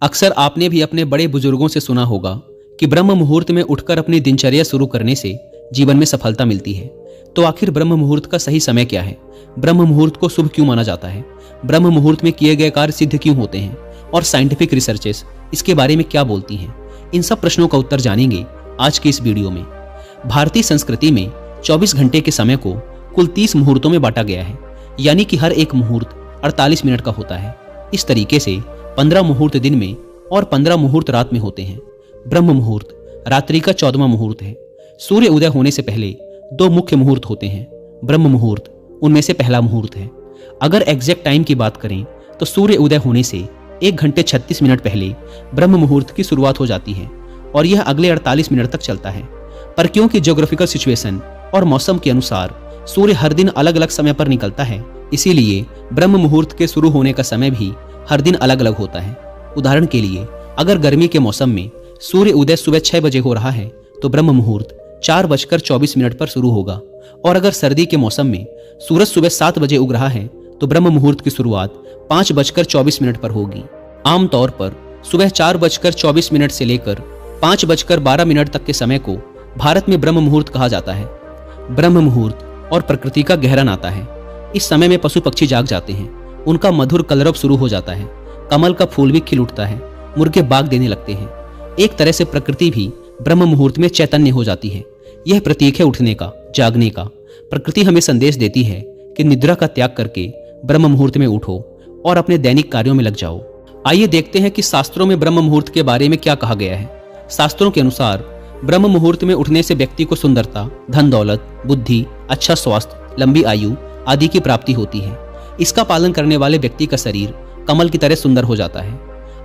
अक्सर आपने भी अपने बड़े बुजुर्गों से सुना होगा कि ब्रह्म मुहूर्त में उठकर अपनी दिनचर्या शुरू करने से जीवन में सफलता मिलती है। तो आखिर ब्रह्म मुहूर्त का सही समय क्या है? ब्रह्म मुहूर्त को शुभ क्यों माना जाता है? ब्रह्म मुहूर्त में किए गए कार्य सिद्ध क्यों होते हैं? और साइंटिफिक रिसर्चेस इसके बारे में क्या बोलती हैं? इन सब प्रश्नों का उत्तर जानेंगे आज के इस वीडियो में। भारतीय संस्कृति में 24 घंटे के समय को कुल 30 मुहूर्तों में बांटा गया है, यानी कि हर एक मुहूर्त 48 मिनट का होता है। इस तरीके से 15 मुहूर्त दिन में और 15 मुहूर्त रात में होते हैं। ब्रह्म मुहूर्त रात्रि का 14वां मुहूर्त है। सूर्य उदय होने से पहले 2 मुख्य मुहूर्त होते हैं। ब्रह्म मुहूर्त उनमें से पहला मुहूर्त है। अगर एग्जैक्ट टाइम की बात करें तो सूर्य उदय होने से 1 घंटे 36 मिनट पहले ब्रह्म मुहूर्त की शुरुआत हो जाती है और यह अगले 48 मिनट तक चलता है। पर क्योंकि ज्योग्राफिकल सिचुएशन और मौसम के अनुसार सूर्य हर दिन अलग अलग समय पर निकलता है, इसीलिए ब्रह्म मुहूर्त के शुरू होने का समय भी हर दिन अलग अलग होता है। उदाहरण के लिए, अगर गर्मी के मौसम में सूर्य उदय सुबह 6 बजे हो रहा है तो ब्रह्म मुहूर्त 4:24 पर शुरू होगा। और अगर सर्दी के मौसम में सूरज सुबह 7 बजे उग रहा है तो ब्रह्म मुहूर्त की शुरुआत 5:24 पर होगी। आमतौर पर सुबह 4:24 से लेकर 5:12 तक के समय को भारत में ब्रह्म मुहूर्त कहा जाता है। ब्रह्म मुहूर्त और प्रकृति का गहरा नाता है। इस समय में पशु पक्षी जाग जाते हैं, उनका मधुर कलरव शुरू हो जाता है, कमल का फूल भी खिल उठता है, मुर्गे बाग देने लगते हैं। एक तरह से प्रकृति भी ब्रह्म मुहूर्त में चैतन्य हो जाती है। यह प्रतीक है उठने का, जागने का। प्रकृति हमें संदेश देती है कि निद्रा का त्याग करके ब्रह्म मुहूर्त में उठो और अपने दैनिक कार्यों में लग जाओ। आइए देखते हैं कि शास्त्रों में ब्रह्म मुहूर्त के बारे में क्या कहा गया है। शास्त्रों के अनुसार ब्रह्म मुहूर्त में उठने से व्यक्ति को सुंदरता, धन दौलत, बुद्धि, अच्छा स्वास्थ्य, लंबी आयु आदि की प्राप्ति होती है। इसका पालन करने वाले व्यक्ति का शरीर कमल की तरह सुंदर हो जाता है।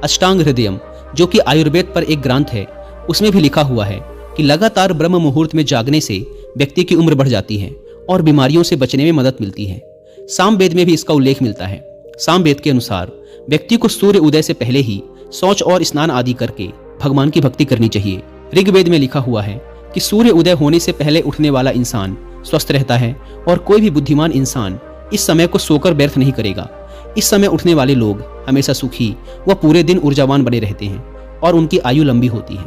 अष्टांग हृदयम, जो कि आयुर्वेद पर एक ग्रंथ है, उसमें भी लिखा हुआ है कि लगातार ब्रह्म मुहूर्त में जागने से व्यक्ति की उम्र बढ़ जाती है और बीमारियों से बचने में मदद मिलती है। सामवेद में भी इसका उल्लेख मिलता है। सामवेद के अनुसार व्यक्ति को सूर्य उदय से पहले ही शौच और स्नान आदि करके भगवान की भक्ति करनी चाहिए। ऋग्वेद में लिखा हुआ है कि सूर्य उदय होने से पहले उठने वाला इंसान स्वस्थ रहता है और कोई भी बुद्धिमान इंसान इस समय को सोकर व्यर्थ नहीं करेगा। इस समय उठने वाले लोग हमेशा सुखी व पूरे दिन ऊर्जावान बने रहते हैं और उनकी आयु लंबी होती है।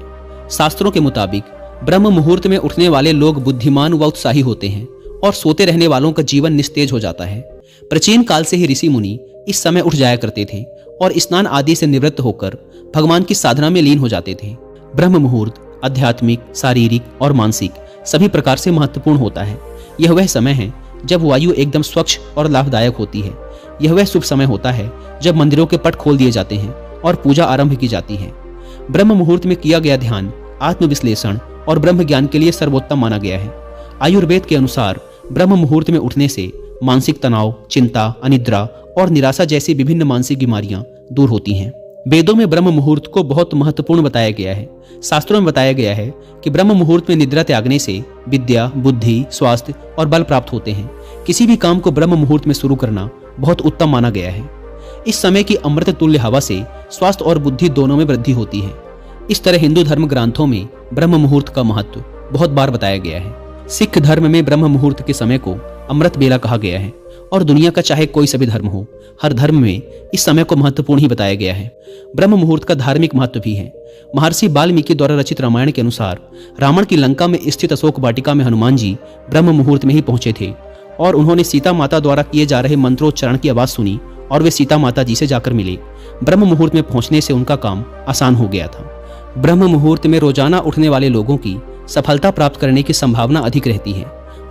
शास्त्रों के मुताबिक ब्रह्म मुहूर्त में उठने वाले लोग बुद्धिमान व उत्साही होते हैं और सोते रहने वालों का जीवन निस्तेज हो जाता है। प्राचीन काल से ही ऋषि मुनि इस समय उठ जाया करते थे और स्नान आदि से निवृत्त होकर भगवान की साधना में लीन हो जाते थे। ब्रह्म मुहूर्त आध्यात्मिक, शारीरिक और मानसिक सभी प्रकार से महत्वपूर्ण होता है। यह वह समय है जब वायु एकदम स्वच्छ और लाभदायक होती है। यह वह शुभ समय होता है जब मंदिरों के पट खोल दिए जाते हैं और पूजा आरंभ की जाती है। ब्रह्म मुहूर्त में किया गया ध्यान आत्मविश्लेषण और ब्रह्म ज्ञान के लिए सर्वोत्तम माना गया है। आयुर्वेद के अनुसार ब्रह्म मुहूर्त में उठने से मानसिक तनाव, चिंता, अनिद्रा और निराशा जैसी विभिन्न मानसिक बीमारियां दूर होती हैं। वेदों में ब्रह्म मुहूर्त को बहुत महत्वपूर्ण बताया गया है। शास्त्रों में बताया गया है कि ब्रह्म मुहूर्त में निद्रा त्यागने से विद्या, बुद्धि, स्वास्थ्य और बल प्राप्त होते हैं। किसी भी काम को ब्रह्म मुहूर्त में शुरू करना बहुत उत्तम माना गया है। इस समय की अमृत तुल्य हवा से स्वास्थ्य और बुद्धि दोनों में वृद्धि होती है। इस तरह हिंदू धर्म ग्रंथों में ब्रह्म मुहूर्त का महत्व बहुत बार बताया गया है। सिख धर्म में ब्रह्म मुहूर्त के समय को अमृत बेला कहा गया है और दुनिया का चाहे कोई सा भी धर्म हो, हर धर्म में इस समय को महत्वपूर्ण ही बताया गया है। ब्रह्म मुहूर्त का धार्मिक महत्व भी है। महर्षि वाल्मीकि द्वारा रचित रामायण के अनुसार रावण की लंका में स्थित अशोक वाटिका में हनुमान जी ब्रह्म मुहूर्त में ही पहुंचे थे और उन्होंने सीता माता द्वारा किए जा रहे मंत्रोच्चारण की आवाज सुनी और वे सीता माता जी से जाकर मिले। ब्रह्म मुहूर्त में पहुंचने से उनका काम आसान हो गया था। ब्रह्म मुहूर्त में रोजाना उठने वाले लोगों की सफलता प्राप्त करने की संभावना अधिक रहती है।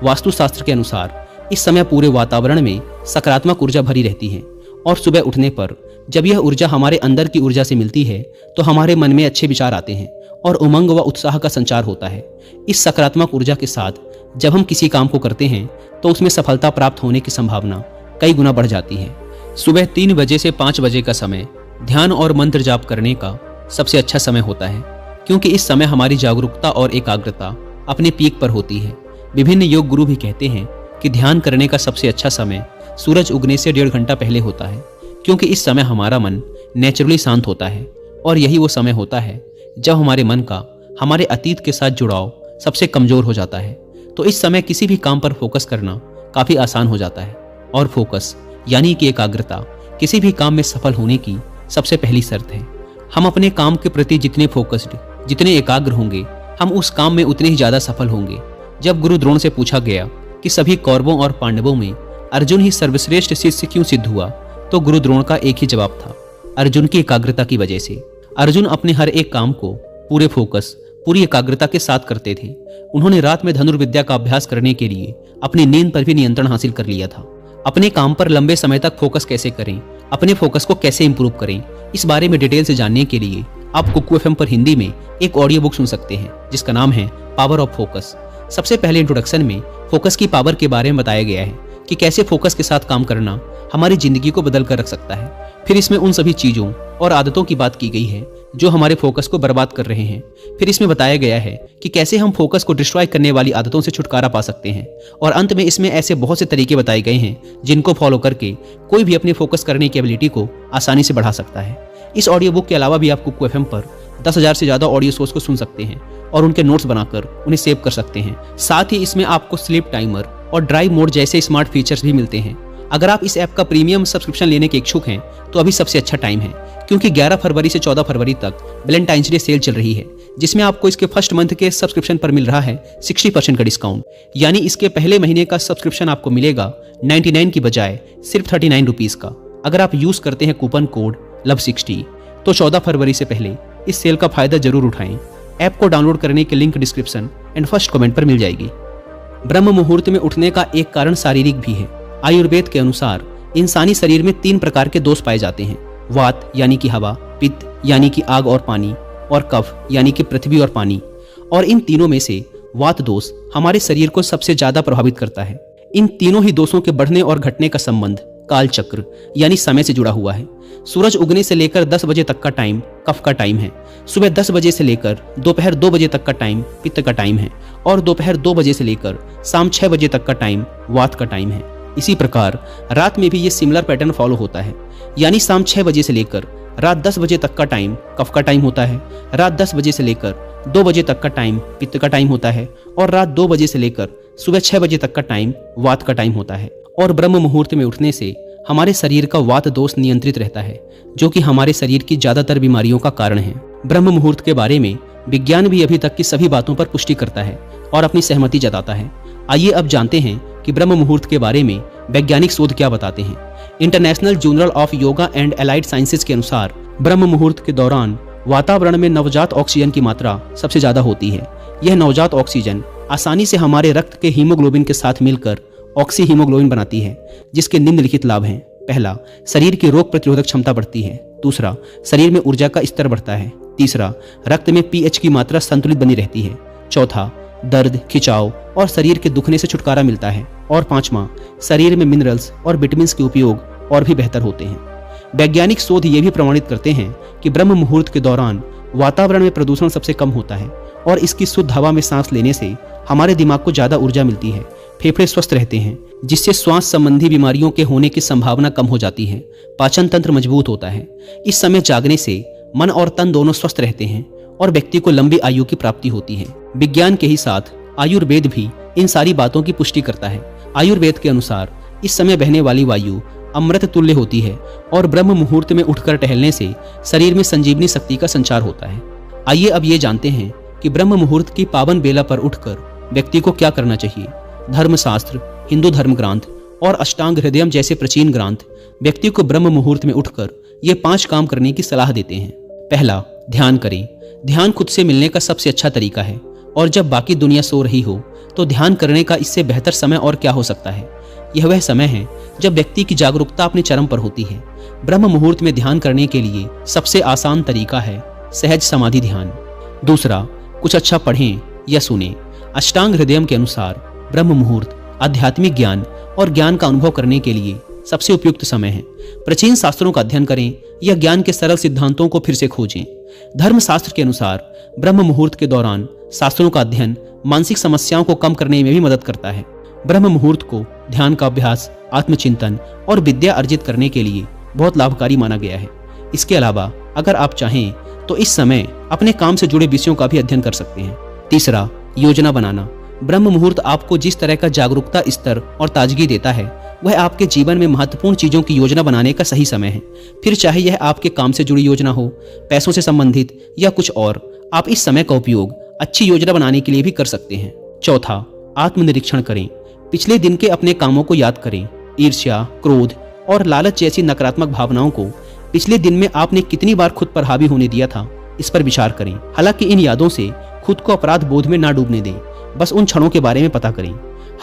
वास्तुशास्त्र के अनुसार इस समय पूरे वातावरण में सकारात्मक ऊर्जा भरी रहती है और सुबह उठने पर जब यह ऊर्जा हमारे अंदर की ऊर्जा से मिलती है तो हमारे मन में अच्छे विचार आते हैं और उमंग व उत्साह का संचार होता है। इस सकारात्मक ऊर्जा के साथ जब हम किसी काम को करते हैं तो उसमें सफलता प्राप्त होने की संभावना कई गुना बढ़ जाती है। सुबह 3 बजे से 5 बजे का समय ध्यान और मंत्र जाप करने का सबसे अच्छा समय होता है, क्योंकि इस समय हमारी जागरूकता और एकाग्रता अपने पीक पर होती है। विभिन्न योग गुरु भी कहते हैं कि ध्यान करने का सबसे अच्छा समय सूरज उगने से 1.5 घंटा पहले होता है, क्योंकि इस समय हमारा मन नेचुरली शांत होता है और यही वो समय होता है जब हमारे मन का हमारे अतीत के साथ जुड़ाव सबसे कमजोर हो जाता है। तो इस समय किसी भी काम पर फोकस करना काफी आसान हो जाता है और फोकस यानी कि एकाग्रता किसी भी काम में सफल होने की सबसे पहली शर्त है। हम अपने काम के प्रति जितने फोकस्ड, जितने एकाग्र होंगे, हम उस काम में उतने ही ज्यादा सफल होंगे। जब गुरु द्रोण से पूछा गया कि सभी कौरवों और पांडवों में अर्जुन ही सर्वश्रेष्ठ शिष्य क्यों सिद्ध हुआ, तो गुरु द्रोण का एक ही जवाब था, अर्जुन की एकाग्रता की वजह से। अर्जुन अपने हर एक काम को पूरे फोकस, पूरी एकाग्रता के साथ करते थे। उन्होंने रात में धनुर्विद्या का अभ्यास करने के लिए अपनी नींद पर भी नियंत्रण हासिल कर लिया था। अपने काम पर लंबे समय तक फोकस कैसे करें, अपने फोकस को कैसे इंप्रूव करें, इस बारे में डिटेल से जानने के लिए आप कुकू एफएम पर हिंदी में एक ऑडियो बुक सुन सकते हैं जिसका नाम है पावर ऑफ फोकस। सबसे पहले इंट्रोडक्शन में फोकस की पावर के बारे में बताया गया है कि कैसे फोकस के साथ काम करना हमारी जिंदगी को बदल कर रख सकता है। फिर इसमें उन सभी चीजों और आदतों की बात की गई है जो हमारे फोकस को बर्बाद कर रहे हैं। फिर इसमें बताया गया है कि कैसे हम फोकस को डिस्ट्रॉय करने वाली आदतों से छुटकारा पा सकते हैं। और अंत में इसमें ऐसे बहुत से तरीके बताए गए हैं जिनको फॉलो करके कोई भी अपने फोकस करने की एबिलिटी को आसानी से बढ़ा सकता है। इस ऑडियो बुक के अलावा भी आप कुकू एफएम पर 10,000 से ज्यादा ऑडियो सोर्स को सुन सकते हैं और उनके नोट्स बनाकर उन्हें सेव कर सकते हैं। साथ ही इसमें आपको स्लीप टाइमर और ड्राइव मोड जैसे स्मार्ट फीचर्स भी मिलते हैं। अगर आप इस ऐप का प्रीमियम सब्सक्रिप्शन लेने के इच्छुक हैं तो अभी सबसे अच्छा टाइम है, क्योंकि 11 फरवरी से 14 फरवरी तक वैलेंटाइंस डे सेल चल रही है, जिसमें आपको इसके फर्स्ट मंथ के सब्सक्रिप्शन पर मिल रहा है 60% का डिस्काउंट। यानी इसके पहले महीने का सब्सक्रिप्शन आपको मिलेगा 99 की बजाय सिर्फ 39 रुपीज का। अगर आप यूज करते हैं कूपन कोड LOVE60 तो 14 फरवरी से पहले इस सेल का फायदा जरूर उठाएं। ऐप को डाउनलोड करने के link description and first comment पर मिल जाएगी। ब्रह्म मुहूर्त में उठने का एक कारण शारीरिक भी है। आयुर्वेद के अनुसार इंसानी शरीर में 3 प्रकार के दोष पाए जाते हैं, वात यानी कि हवा, पित्त यानी कि आग और पानी, और कफ यानी कि पृथ्वी और पानी। और इन तीनों में से वात दोष हमारे शरीर को सबसे ज्यादा प्रभावित करता है। इन तीनों ही दोषों के बढ़ने और घटने का संबंध काल चक्र यानी समय से जुड़ा हुआ है। सूरज उगने से लेकर 10 बजे तक का टाइम कफ का टाइम है। सुबह 10 बजे से लेकर दोपहर 2 बजे तक का टाइम पित्त का टाइम है, और दोपहर 2 बजे से लेकर शाम 6 बजे तक का टाइम वात का टाइम है। इसी प्रकार रात में भी ये सिमिलर पैटर्न फॉलो होता है, यानी शाम 6 बजे से लेकर रात 10 बजे तक का टाइम कफ का टाइम होता है, रात 10 बजे से लेकर 2 बजे तक का टाइम पित्त का टाइम होता है, और रात 2 बजे से लेकर सुबह 6 बजे तक का टाइम वात का टाइम होता है। और ब्रह्म मुहूर्त में उठने से हमारे शरीर का वात दोष नियंत्रित रहता है, जो कि हमारे शरीर की ज्यादातर बीमारियों का कारण है। ब्रह्म मुहूर्त के बारे में विज्ञान भी अभी तक की सभी बातों पर पुष्टि करता है और अपनी सहमति जताता है। आइए अब जानते हैं कि ब्रह्म मुहूर्त के बारे में वैज्ञानिक शोध क्या बताते हैं। International journal of yoga and allied sciences के अनुसार ब्रह्म मुहूर्त के दौरान वातावरण में नवजात ऑक्सीजन की मात्रा सबसे ज्यादा होती है। यह नवजात ऑक्सीजन आसानी से हमारे रक्त के हीमोग्लोबिन के साथ मिलकर ऑक्सी हीमोग्लोबिन बनाती है, जिसके निम्नलिखित लाभ हैं। पहला, शरीर की रोग प्रतिरोधक क्षमता बढ़ती है। दूसरा, शरीर में ऊर्जा का स्तर बढ़ता है। तीसरा, रक्त में pH की मात्रा संतुलित बनी रहती है। चौथा, दर्द, खिंचाव और शरीर के दुखने से छुटकारा मिलता है। और पांचवा, शरीर में मिनरल्स और विटामिन्स के उपयोग और भी बेहतर होते हैं। वैज्ञानिक शोध ये भी प्रमाणित करते हैं कि ब्रह्म मुहूर्त के दौरान वातावरण में प्रदूषण सबसे कम होता है, और इसकी शुद्ध हवा में सांस लेने से हमारे दिमाग को ज्यादा ऊर्जा मिलती है, फेफड़े स्वस्थ रहते हैं, जिससे श्वास संबंधी बीमारियों के होने की संभावना कम हो जाती है, पाचन तंत्र मजबूत होता है। इस समय जागने से मन और तन दोनों स्वस्थ रहते हैं और व्यक्ति को लंबी आयु की प्राप्ति होती है। विज्ञान के ही साथ आयुर्वेद भी इन सारी बातों की पुष्टि करता है। आयुर्वेद के अनुसार इस समय बहने वाली वायु अमृत तुल्य होती है, और ब्रह्म मुहूर्त में उठकर टहलने से शरीर में संजीवनी शक्ति का संचार होता है। आइए अब ये जानते हैं कि ब्रह्म मुहूर्त की पावन बेला पर उठकर व्यक्ति को क्या करना चाहिए। धर्मशास्त्र, हिंदू धर्म ग्रंथ और अष्टांग हृदयम जैसे प्राचीन ग्रंथ व्यक्ति को ब्रह्म मुहूर्त में उठकर ये 5 काम करने की सलाह देते हैं। पहला, ध्यान करें। ध्यान खुद से मिलने का सबसे अच्छा तरीका है, और जब बाकी दुनिया सो रही हो तो ध्यान करने का इससे बेहतर समय और क्या हो सकता है। यह वह समय है जब व्यक्ति की जागरूकता अपने चरम पर होती है। ब्रह्म मुहूर्त में ध्यान करने के लिए सबसे आसान तरीका है सहज समाधि ध्यान। दूसरा, कुछ अच्छा पढ़ें या सुनें। अष्टांग हृदयम के अनुसार ब्रह्म मुहूर्त आध्यात्मिक ज्ञान और ज्ञान का अनुभव करने के लिए सबसे उपयुक्त समय है। प्राचीन शास्त्रों का अध्ययन करें या ज्ञान के सरल सिद्धांतों को फिर से खोजें। धर्मशास्त्र के अनुसार ब्रह्म मुहूर्त के दौरान शास्त्रों का अध्ययन मानसिक समस्याओं को कम करने में भी मदद करता है। ब्रह्म मुहूर्त को ध्यान का अभ्यास, आत्मचिंतन और विद्या अर्जित करने के लिए बहुत लाभकारी माना गया है। इसके अलावा अगर आप चाहें तो इस समय अपने काम से जुड़े विषयों का भी अध्ययन कर सकते हैं। तीसरा, योजना बनाना। ब्रह्म मुहूर्त आपको जिस तरह का जागरूकता स्तर और ताजगी देता है, वह आपके जीवन में महत्वपूर्ण चीज़ों की योजना बनाने का सही समय है। फिर चाहे यह आपके काम से जुड़ी योजना हो, पैसों से संबंधित या कुछ और, आप इस समय का उपयोग अच्छी योजना बनाने के लिए भी कर सकते हैं। चौथा, आत्मनिरीक्षण करें। पिछले दिन के अपने कामों को याद करें। ईर्ष्या, क्रोध और लालच जैसी नकारात्मक भावनाओं को पिछले दिन में आपने कितनी बार खुद पर हावी होने दिया था, इस पर विचार करें। हालांकि इन यादों से खुद को अपराध बोध में ना डूबने दें, बस उन क्षणों के बारे में पता करें।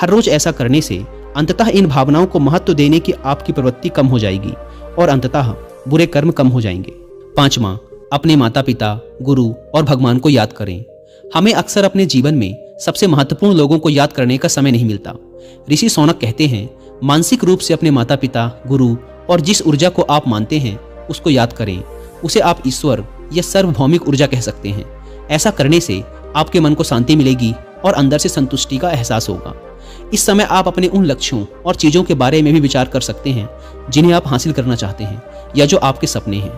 हर रोज ऐसा करने से अंततः इन भावनाओं को महत्व देने की आपकी प्रवृत्ति कम हो जाएगी और अंततः बुरे कर्म कम हो जाएंगे। पांचवा, अपने माता पिता, गुरु और भगवान को याद करें। हमें अक्सर अपने जीवन में सबसे महत्वपूर्ण लोगों को याद करने का समय नहीं मिलता। ऋषि सौनक कहते हैं, मानसिक रूप से अपने माता पिता, गुरु और जिस ऊर्जा को आप मानते हैं उसको याद करें। उसे आप ईश्वर या सार्वभौमिक ऊर्जा कह सकते हैं। ऐसा करने से आपके मन को शांति मिलेगी और अंदर से संतुष्टि का एहसास होगा। इस समय आप अपने उन लक्ष्यों और चीज़ों के बारे में भी विचार कर सकते हैं जिन्हें आप हासिल करना चाहते हैं या जो आपके सपने हैं।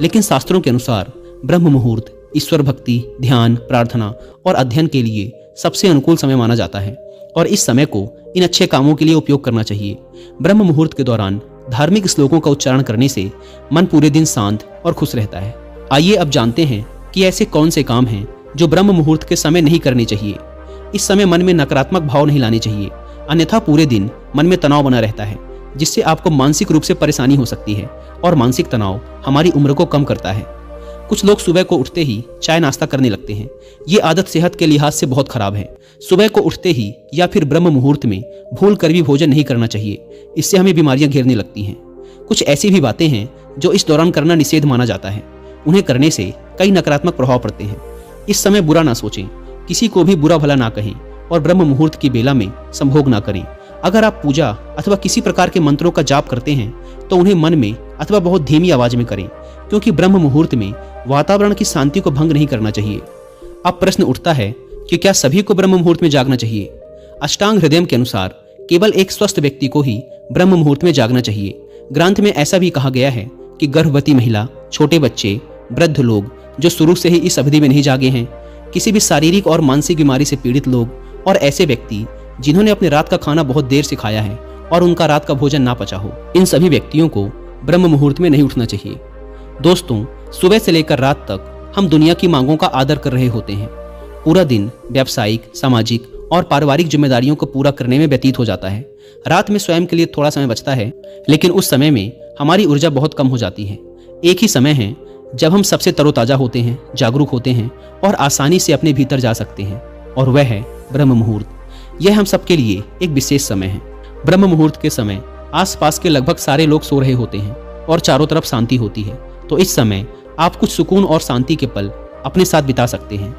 लेकिन शास्त्रों के अनुसार ब्रह्म मुहूर्त ईश्वर भक्ति, ध्यान, प्रार्थना और अध्ययन के लिए सबसे अनुकूल समय माना जाता है और इस समय को इन अच्छे कामों के लिए उपयोग करना चाहिए। ब्रह्म मुहूर्त के दौरान धार्मिक श्लोकों का उच्चारण करने से मन पूरे दिन शांत और खुश रहता है। आइए अब जानते हैं कि ऐसे कौन से काम हैं जो ब्रह्म मुहूर्त के समय नहीं करने चाहिए। इस समय मन में नकारात्मक भाव नहीं लाने चाहिए, अन्यथा पूरे दिन मन में तनाव बना रहता है जिससे आपको मानसिक रूप से परेशानी हो सकती है और मानसिक तनाव हमारी उम्र को कम करता है। कुछ लोग सुबह को उठते ही चाय नाश्ता करने लगते हैं। ये आदत सेहत के लिहाज से बहुत खराब है। सुबह को उठते ही या फिर ब्रह्म मुहूर्त में भूल कर भी भोजन नहीं करना चाहिए, इससे हमें बीमारियां घेरने लगती हैं। कुछ ऐसी भी बातें हैं जो इस दौरान करना निषेध माना जाता है। उन्हें करने से कई नकारात्मक प्रभाव पड़ते हैं। इस समय बुरा ना सोचें, किसी को भी बुरा भला ना कहें और ब्रह्म मुहूर्त की बेला में संभोग ना करें। अगर आप पूजा अथवा किसी प्रकार के मंत्रों का जाप करते हैं तो उन्हें मन में अथवा बहुत धीमी आवाज में करें, क्योंकि ब्रह्म मुहूर्त में वातावरण की शांति को भंग नहीं करना चाहिए। अब प्रश्न उठता है कि क्या सभी को ब्रह्म मुहूर्त में जागना चाहिए? अष्टांग हृदय के अनुसार केवल एक स्वस्थ व्यक्ति को ही ब्रह्म मुहूर्त में जागना चाहिए। ग्रंथ में ऐसा भी कहा गया है कि गर्भवती महिला, छोटे बच्चे, वृद्ध लोग जो शुरू से ही इस अवधि में नहीं जागे हैं, किसी भी शारीरिक और मानसिक बीमारी से पीड़ित लोग और ऐसे व्यक्ति जिन्होंने अपने रात का खाना बहुत देर से खाया है और उनका रात का भोजन ना पचा हो, इन सभी व्यक्तियों को ब्रह्म मुहूर्त में नहीं उठना चाहिए। दोस्तों, सुबह से लेकर रात तक हम दुनिया की मांगों का आदर कर रहे होते हैं। पूरा दिन व्यावसायिक, सामाजिक और पारिवारिक जिम्मेदारियों को पूरा करने में व्यतीत हो जाता है। रात में स्वयं के लिए थोड़ा समय बचता है, लेकिन उस समय में हमारी ऊर्जा बहुत कम हो जाती है। एक ही समय है जब हम सबसे तरोताजा होते हैं, जागरूक होते हैं और आसानी से अपने भीतर जा सकते हैं, और वह है ब्रह्म मुहूर्त। यह हम सबके लिए एक विशेष समय है। ब्रह्म मुहूर्त के समय आसपास के लगभग सारे लोग सो रहे होते हैं और चारों तरफ शांति होती है, तो इस समय आप कुछ सुकून और शांति के पल अपने साथ बिता सकते हैं।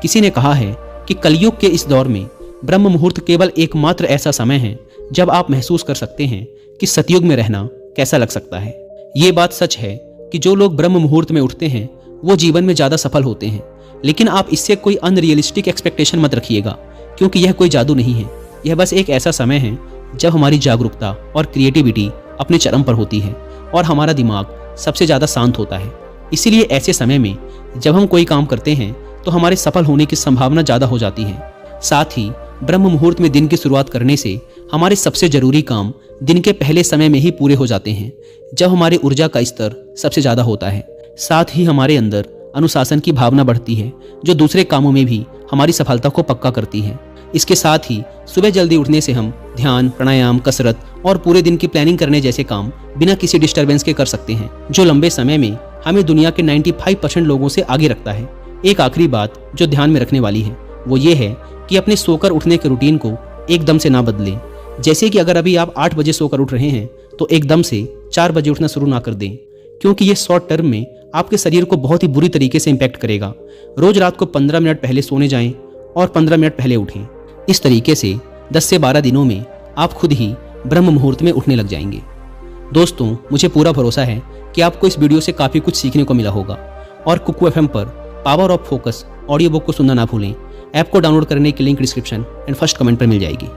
किसी ने कहा है कि कलयुग के इस दौर में ब्रह्म मुहूर्त केवल एकमात्र ऐसा समय है जब आप महसूस कर सकते हैं कि सतयुग में रहना कैसा लग सकता है। ये बात सच है कि जो लोग ब्रह्म मुहूर्त में उठते हैं वो जीवन में ज्यादा सफल होते हैं, लेकिन आप इससे कोई अनरियलिस्टिक एक्सपेक्टेशन मत रखिएगा, क्योंकि यह कोई जादू नहीं है। यह बस एक ऐसा समय है जब हमारी जागरूकता और क्रिएटिविटी अपने चरम पर होती है और हमारा दिमाग सबसे ज्यादा शांत होता है। इसीलिए ऐसे समय में जब हम कोई काम करते हैं तो हमारे सफल होने की संभावना ज्यादा हो जाती है। साथ ही ब्रह्म मुहूर्त में दिन की शुरुआत करने से हमारे सबसे जरूरी काम दिन के पहले समय में ही पूरे हो जाते हैं, जब हमारी ऊर्जा का स्तर सबसे ज्यादा होता है। साथ ही हमारे अंदर अनुशासन की भावना बढ़ती है, जो दूसरे कामों में भी हमारी सफलता को पक्का करती है। इसके साथ ही सुबह जल्दी उठने से हम ध्यान, प्राणायाम, कसरत और पूरे दिन की प्लानिंग करने जैसे काम बिना किसी डिस्टरबेंस के कर सकते हैं, जो लंबे समय में हमें दुनिया के 95% लोगों से आगे रखता है। एक आखिरी बात जो ध्यान में रखने वाली है वो ये है कि अपने सोकर उठने के रूटीन को एकदम से ना बदलें। जैसे कि अगर अभी आप 8 बजे सोकर उठ रहे हैं तो एकदम से 4 बजे उठना शुरू ना कर दें, क्योंकि ये शॉर्ट टर्म में आपके शरीर को बहुत ही बुरी तरीके से इम्पैक्ट करेगा। रोज रात को 15 मिनट पहले सोने जाएं और 15 मिनट पहले उठें। इस तरीके से 10 से 12 दिनों में आप खुद ही ब्रह्म मुहूर्त में उठने लग जाएंगे। दोस्तों, मुझे पूरा भरोसा है कि आपको इस वीडियो से काफ़ी कुछ सीखने को मिला होगा और कुकू FM पर power of focus audio book को सुनना ना भूलें। ऐप को डाउनलोड करने की link description and first comment पर मिल जाएगी।